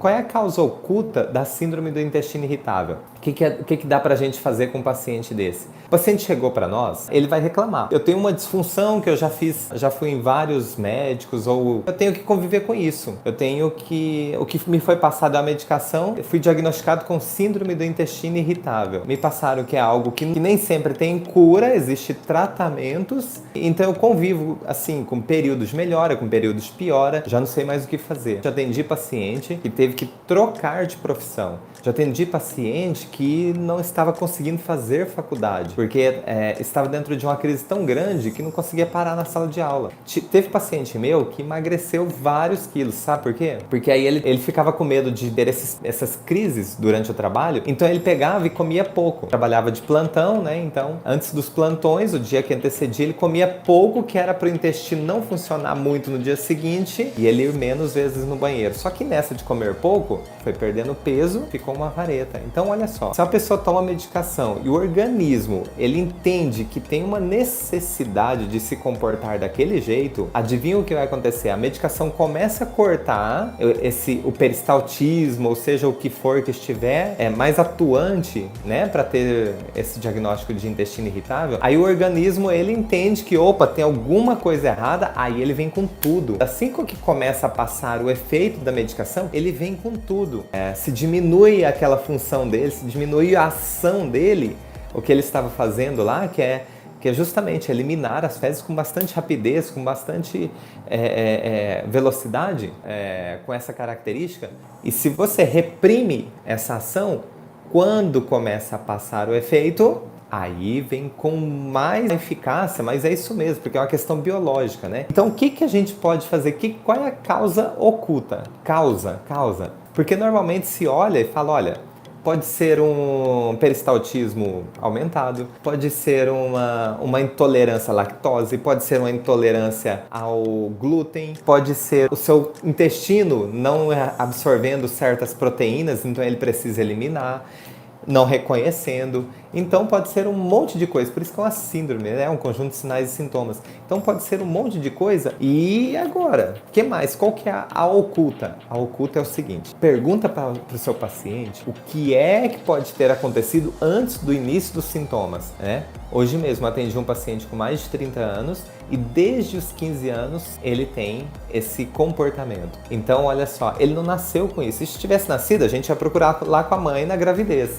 qual é a causa oculta da síndrome do intestino irritável? O que dá pra gente fazer com um paciente desse? O paciente chegou para nós, ele vai reclamar. Eu tenho uma disfunção que eu já fui em vários médicos, ou eu tenho que conviver com isso. O que me foi passado é a medicação, eu fui diagnosticado com síndrome do intestino irritável. Me passaram que é algo que nem sempre tem cura, existe tratamentos, então eu convivo assim, com períodos melhora, com períodos piora, já não sei mais o que fazer. Já atendi paciente que teve que trocar de profissão. Já atendi paciente que não estava conseguindo fazer faculdade, porque estava dentro de uma crise tão grande que não conseguia parar na sala de aula. Teve paciente meu que emagreceu vários quilos, sabe por quê? Porque aí ele ficava com medo de ter essas crises durante o trabalho, então ele pegava e comia pouco. Trabalhava de plantão, né? Então, antes dos plantões, o dia que antecedia, ele comia pouco, que era para o intestino não funcionar muito no dia seguinte e ele ir menos vezes no banheiro. Só que nessa de comer pouco, foi perdendo peso, ficou uma vareta. Então, olha só, se a pessoa toma medicação e o organismo, ele entende que tem uma necessidade de se comportar daquele jeito, adivinha o que vai acontecer? A medicação começa a cortar o peristaltismo, ou seja, o que for que estiver mais atuante, né, para ter esse diagnóstico de intestino irritável. Aí o organismo, ele entende que, opa, tem alguma coisa errada, aí ele vem com tudo. Assim que começa a passar o efeito da medicação, ele vem com tudo. Se diminui aquela função dele, se diminui a ação dele, o que ele estava fazendo lá, que é justamente eliminar as fezes com bastante rapidez, com bastante velocidade, com essa característica. E se você reprime essa ação, quando começa a passar o efeito, aí vem com mais eficácia, mas é isso mesmo, porque é uma questão biológica, né? Então, o que a gente pode fazer? Qual é a causa oculta? Causa. Porque normalmente se olha e fala, olha, pode ser um peristaltismo aumentado, pode ser uma intolerância à lactose, pode ser uma intolerância ao glúten, pode ser o seu intestino não absorvendo certas proteínas, então ele precisa eliminar, não reconhecendo. Então pode ser um monte de coisa, por isso que é uma síndrome, né? Um conjunto de sinais e sintomas. Então pode ser um monte de coisa. E agora? O que mais? Qual que é a oculta? A oculta é o seguinte, pergunta para o seu paciente o que é que pode ter acontecido antes do início dos sintomas, né? Hoje mesmo atendi um paciente com mais de 30 anos e desde os 15 anos ele tem esse comportamento. Então olha só, ele não nasceu com isso. Se tivesse nascido, a gente ia procurar lá com a mãe na gravidez.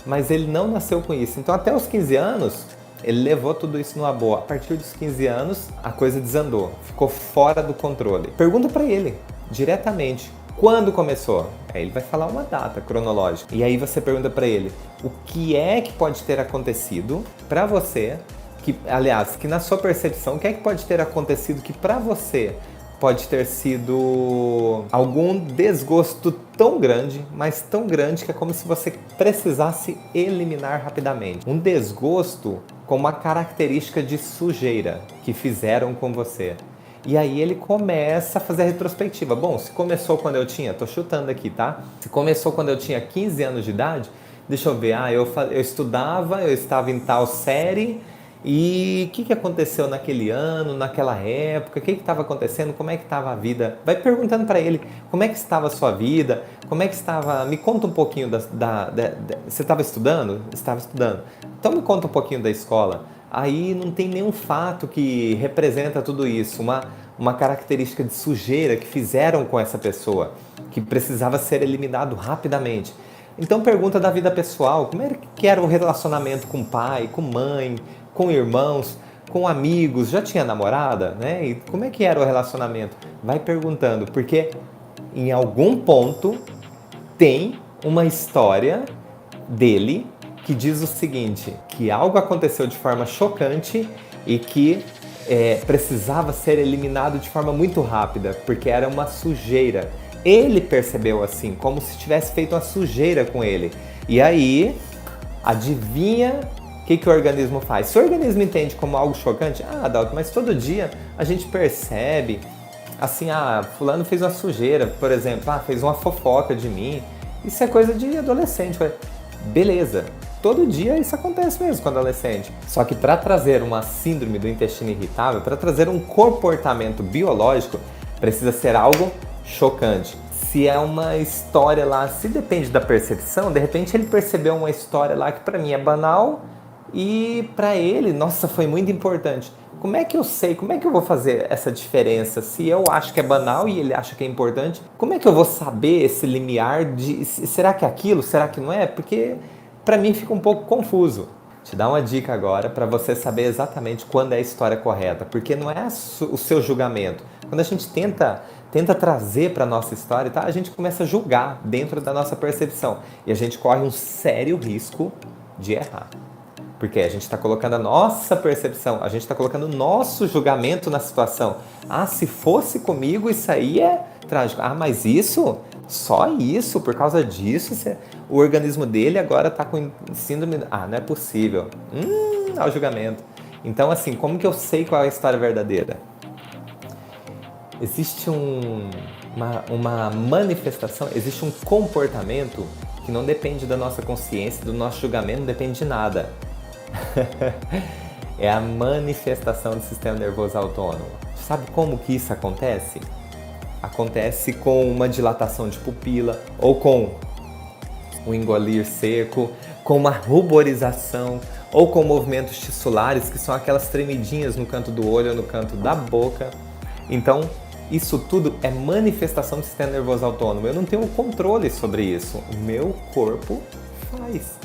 Mas ele não nasceu com isso. Então até os 15 anos, ele levou tudo isso numa boa. A partir dos 15 anos, a coisa desandou, ficou fora do controle. Pergunta para ele, diretamente, quando começou? Aí ele vai falar uma data cronológica. E aí você pergunta para ele, o que é que pode ter acontecido para você, que na sua percepção, o que é que pode ter acontecido que para você pode ter sido algum desgosto tão grande, mas tão grande que é como se você precisasse eliminar rapidamente. Um desgosto com uma característica de sujeira que fizeram com você. E aí ele começa a fazer a retrospectiva. Bom, se começou quando eu tinha, tô chutando aqui, tá? Se começou quando eu tinha 15 anos de idade, deixa eu ver, eu estudava, eu estava em tal série. E o que aconteceu naquele ano, naquela época, o que estava acontecendo, como é que estava a vida? Vai perguntando para ele como é que estava a sua vida, como é que estava, me conta um pouquinho você estava estudando? Estava estudando. Então me conta um pouquinho da escola. Aí não tem nenhum fato que representa tudo isso, uma característica de sujeira que fizeram com essa pessoa, que precisava ser eliminado rapidamente. Então pergunta da vida pessoal, como é que era o relacionamento com pai, com mãe, com irmãos, com amigos, já tinha namorada, né? E como é que era o relacionamento? Vai perguntando, porque em algum ponto tem uma história dele que diz o seguinte, que algo aconteceu de forma chocante e que precisava ser eliminado de forma muito rápida, porque era uma sujeira. Ele percebeu assim, como se tivesse feito uma sujeira com ele. E aí, adivinha o que o organismo faz? Se o organismo entende como algo chocante, Adalto, mas todo dia a gente percebe, assim, fulano fez uma sujeira, por exemplo, fez uma fofoca de mim. Isso é coisa de adolescente. Beleza, todo dia isso acontece mesmo com adolescente. Só que para trazer uma síndrome do intestino irritável, para trazer um comportamento biológico, precisa ser algo chocante. Se é uma história lá, se depende da percepção, de repente ele percebeu uma história lá que para mim é banal e para ele, nossa, foi muito importante. Como é que eu sei, como é que eu vou fazer essa diferença? Se eu acho que é banal e ele acha que é importante, como é que eu vou saber esse limiar de será que é aquilo, será que não é? Porque para mim fica um pouco confuso. Te dar uma dica agora para você saber exatamente quando é a história correta, porque não é o seu julgamento. Quando a gente tenta trazer para a nossa história, tá? A gente começa a julgar dentro da nossa percepção e a gente corre um sério risco de errar. Porque a gente está colocando a nossa percepção, a gente está colocando o nosso julgamento na situação. Ah, se fosse comigo, isso aí é trágico. Ah, mas isso? Só isso? Por causa disso? O organismo dele agora está com síndrome... Ah, não é possível. Olha o julgamento. Então, assim, como que eu sei qual é a história verdadeira? Existe uma manifestação, existe um comportamento que não depende da nossa consciência, do nosso julgamento, não depende de nada. É a manifestação do sistema nervoso autônomo. Sabe como que isso acontece? Acontece com uma dilatação de pupila, ou com um engolir seco, com uma ruborização, ou com movimentos tissulares, que são aquelas tremidinhas no canto do olho ou no canto da boca. Então, isso tudo é manifestação do sistema nervoso autônomo. Eu não tenho controle sobre isso. O meu corpo faz.